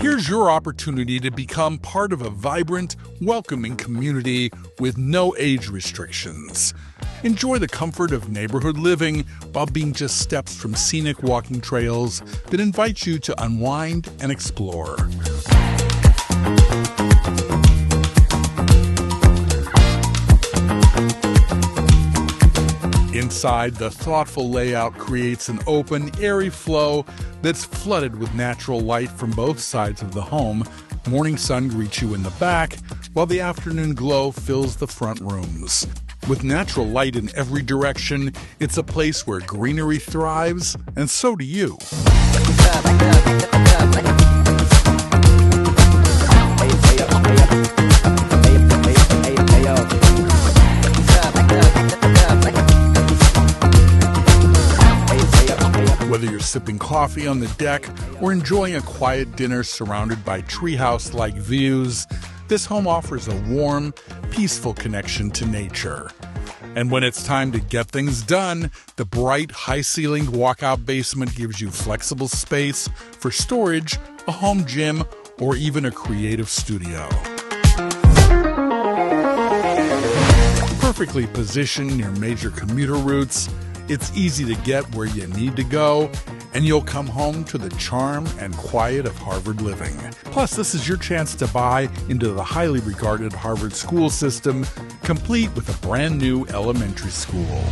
Here's your opportunity to become part of a vibrant, welcoming community with no age restrictions. Enjoy the comfort of neighborhood living while being just steps from scenic walking trails that invite you to unwind and explore. Inside, the thoughtful layout creates an open, airy flow that's flooded with natural light from both sides of the home. Morning sun greets you in the back, while the afternoon glow fills the front rooms. With natural light in every direction, it's a place where greenery thrives, and so do you. Whether you're sipping coffee on the deck or enjoying a quiet dinner surrounded by treehouse-like views, this home offers a warm, peaceful connection to nature. And when it's time to get things done, the bright, high-ceilinged walkout basement gives you flexible space for storage, a home gym, or even a creative studio. Perfectly positioned near major commuter routes, it's easy to get where you need to go, and you'll come home to the charm and quiet of Harvard living. Plus, this is your chance to buy into the highly regarded Harvard school system, complete with a brand new elementary school.